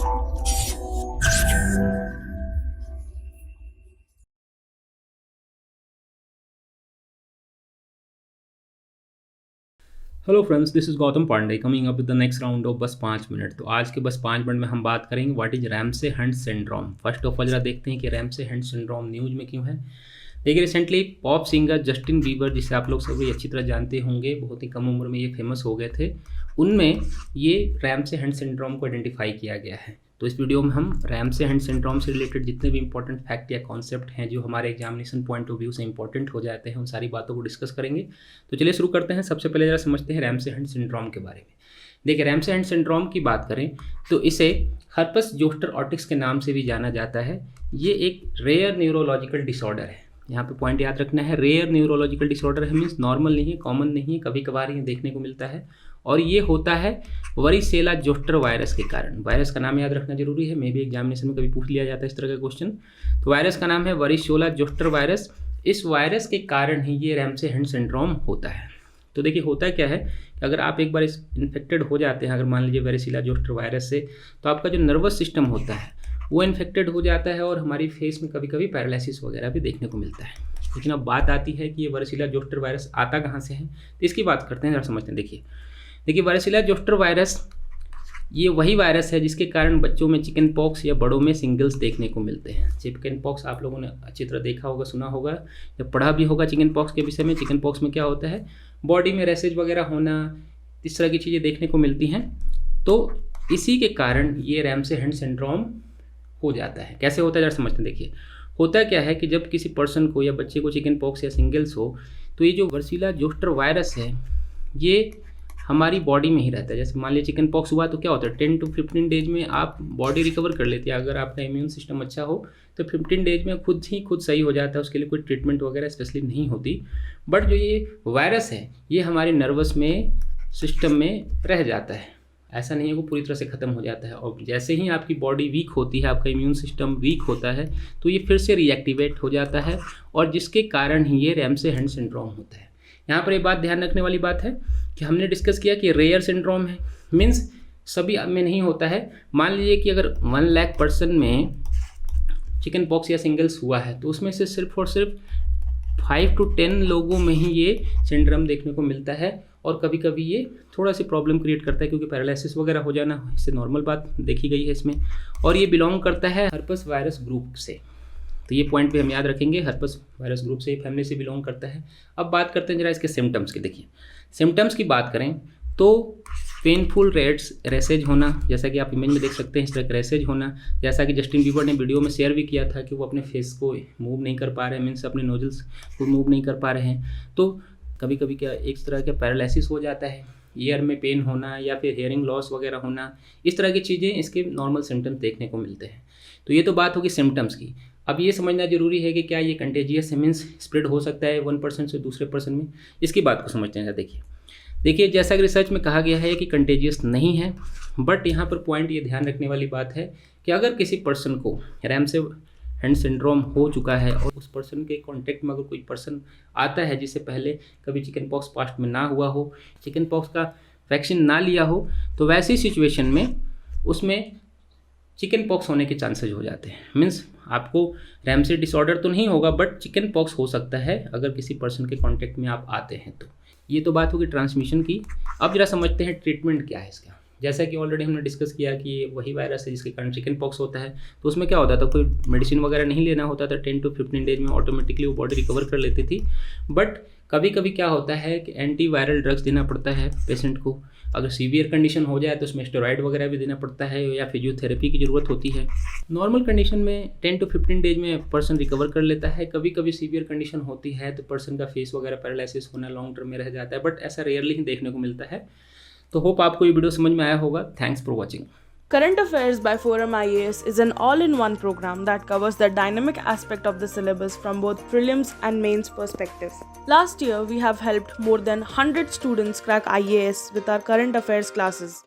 Hello friends, this is Gautam Pandey coming up with the next round of बस 5 minute. तो आज के बस 5 मिनट में हम बात करेंगे what is Ramsay Hunt syndrome. First of all जरा देखते हैं कि रैमसे हंट सिंड्रोम न्यूज़ में क्यों है। देखिए, recently pop singer Justin Bieber, जिसे आप लोग सभी अच्छी तरह जानते होंगे, बहुत ही कम उम्र में ये फेमस हो गए थे, उनमें ये रैमसे हंट सिंड्रोम को आइडेंटिफाई किया गया है। तो इस वीडियो में हम रैमसे हंट सिंड्रोम से रिलेटेड जितने भी इंपॉर्टेंट फैक्ट या कॉन्सेप्ट हैं जो हमारे एग्जामिनेशन पॉइंट ऑफ व्यू से इंपॉर्टेंट हो जाते हैं, उन सारी बातों को डिस्कस करेंगे। तो चलिए शुरू करते हैं। सबसे पहले जरा समझते हैं रैमसे हंट सिंड्रोम के बारे में। देखिए, रैमसे हंट सिंड्रोम की बात करें तो इसे हर्पस जोस्टर ऑटिक्स के नाम से भी जाना जाता है। ये एक रेयर न्यूरोलॉजिकल डिसऑर्डर है। यहाँ पे पॉइंट याद रखना है, रेयर न्यूरोलॉजिकल डिसऑर्डर है, मीन्स नॉर्मल नहीं है, कॉमन नहीं है, कभी कभार ये देखने को मिलता है। और ये होता है वरिसेला जोस्टर वायरस के कारण। वायरस का नाम याद रखना जरूरी है, मे भी एग्जामिनेशन में कभी पूछ लिया जाता है इस तरह का क्वेश्चन। तो वायरस का नाम है वरिसेला जोस्टर वायरस। इस वायरस के कारण ही ये रैमसे हंट सिंड्रोम होता है। तो देखिए, होता क्या है कि अगर आप एक बार इस इन्फेक्टेड हो जाते हैं, अगर मान लीजिए वरिसेला जोस्टर वायरस से, तो आपका जो नर्वस सिस्टम होता है वो इन्फेक्टेड हो जाता है और हमारी फेस में कभी कभी पैरालिसिस वगैरह भी देखने को मिलता है। लेकिन अब बात आती है कि ये वरिसेला जोस्टर वायरस आता कहाँ से है, तो इसकी बात करते हैं, जरा समझते हैं। देखिए, वरिसेला जोस्टर वायरस ये वही वायरस है जिसके कारण बच्चों में चिकन पॉक्स या बड़ों में सिंगल्स देखने को मिलते हैं। चिकन पॉक्स आप लोगों ने अच्छी तरह देखा होगा, सुना होगा या पढ़ा भी होगा चिकन पॉक्स के विषय में। चिकन पॉक्स में क्या होता है, बॉडी में रैसेज वगैरह होना, इस तरह की चीज़ें देखने को मिलती हैं। तो इसी के कारण ये रैमसे हंट सिंड्रोम हो जाता है। कैसे होता है जरा समझते हैं। देखिए, होता क्या है कि जब किसी पर्सन को या बच्चे को चिकन पॉक्स या सिंगल्स हो, तो ये जो वरिसेला जोस्टर वायरस है ये हमारी बॉडी में ही रहता है। जैसे मान लीजिए चिकन पॉक्स हुआ तो क्या होता है, 10 to 15 डेज में आप बॉडी रिकवर कर लेती है। अगर आपका इम्यून सिस्टम अच्छा हो तो 15 डेज में खुद सही हो जाता है, उसके लिए कोई ट्रीटमेंट वगैरह स्पेशली नहीं होती। बट जो ये वायरस है ये हमारे नर्वस में सिस्टम में रह जाता है। ऐसा नहीं है वो पूरी तरह से ख़त्म हो जाता है। और जैसे ही आपकी बॉडी वीक होती है, आपका इम्यून सिस्टम वीक होता है, तो ये फिर से रिएक्टिवेट हो जाता है और जिसके कारण ही ये रैमसे हंट सिंड्रोम होता है। यहाँ पर एक बात ध्यान रखने वाली बात है कि हमने डिस्कस किया कि रेयर सिंड्रोम है, मीन्स सभी में नहीं होता है। मान लीजिए कि अगर 1 लाख पर्सन में चिकन पॉक्स या सिंगल्स हुआ है तो उसमें से सिर्फ और सिर्फ 5 to 10 लोगों में ही ये सिंड्रोम देखने को मिलता है। और कभी कभी ये थोड़ा सी प्रॉब्लम क्रिएट करता है क्योंकि पैरालिसिस वगैरह हो जाना, इससे नॉर्मल बात देखी गई है इसमें। और ये बिलोंग करता है हर्पस वायरस ग्रुप से। तो ये पॉइंट भी हम याद रखेंगे, हर्पस वायरस ग्रुप से, फैमिली से बिलोंग करता है। अब बात करते हैं जरा इसके सिम्टम्स की। देखिए, सिम्टम्स की बात करें तो पेनफुल रैसेज होना, जैसा कि आप इमेज में देख सकते हैं, इस तरह का रैसेज होना। जैसा कि जस्टिन बीबर ने वीडियो में शेयर भी किया था कि वो अपने फेस को मूव नहीं कर पा रहे हैं, मीन्स अपने नोजल्स को मूव नहीं कर पा रहे हैं। तो कभी कभी क्या एक तरह का पैरालिसिस हो जाता है, ईयर में पेन होना या फिर हेयरिंग लॉस वगैरह होना, इस तरह की चीज़ें इसके नॉर्मल सिम्टम्स देखने को मिलते हैं। तो ये तो बात होगी सिम्टम्स की। अब ये समझना जरूरी है कि क्या ये कंटेजियस है, मीन्स स्प्रेड हो सकता है 1% से दूसरे पर्सन में। इसकी बात को समझते हैं। देखिए, जैसा कि रिसर्च में कहा गया है कि कंटेजियस नहीं है, बट यहाँ पर पॉइंट ये ध्यान रखने वाली बात है कि अगर किसी पर्सन को रैमसे हंट सिंड्रोम हो चुका है और उस पर्सन के कॉन्टेक्ट में अगर कोई पर्सन आता है जिससे पहले कभी चिकन पॉक्स पास्ट में ना हुआ हो, चिकन पॉक्स का वैक्सीन ना लिया हो, तो वैसी सिचुएशन में उसमें चिकन पॉक्स होने के चांसेस हो जाते हैं। मीन्स आपको रैमसे डिसऑर्डर तो नहीं होगा बट चिकन पॉक्स हो सकता है अगर किसी पर्सन के कांटेक्ट में आप आते हैं तो। ये तो बात होगी ट्रांसमिशन की। अब जरा समझते हैं ट्रीटमेंट क्या है इसका। जैसा कि ऑलरेडी हमने डिस्कस किया कि ये वही वायरस है जिसके कारण चिकन पॉक्स होता है। तो उसमें क्या होता था, कोई मेडिसिन वगैरह नहीं लेना होता था, 10 to 15 डेज में ऑटोमेटिकली वो बॉडी रिकवर कर लेती थी। बट कभी कभी क्या होता है कि एंटीवायरल ड्रग्स देना पड़ता है पेशेंट को। अगर सीवियर कंडीशन हो जाए तो उसमें स्टेरॉइड वगैरह भी देना पड़ता है या फिजियोथेरेपी की ज़रूरत होती है। नॉर्मल कंडीशन में 10 to 15 डेज में पर्सन रिकवर कर लेता है। कभी कभी सीवियर कंडीशन होती है तो पर्सन का फेस वगैरह पैरालिसिस होना लॉन्ग टर्म में रह जाता है, बट ऐसा रेयरली ही देखने को मिलता है। तो होप आपको ये वीडियो समझ में आया होगा। Thanks for watching. Current Affairs by Forum IAS is an all-in-one program that covers the dynamic aspect of the syllabus from both prelims and mains perspective. Last year, we have helped more than 100 students crack IAS with our current affairs classes.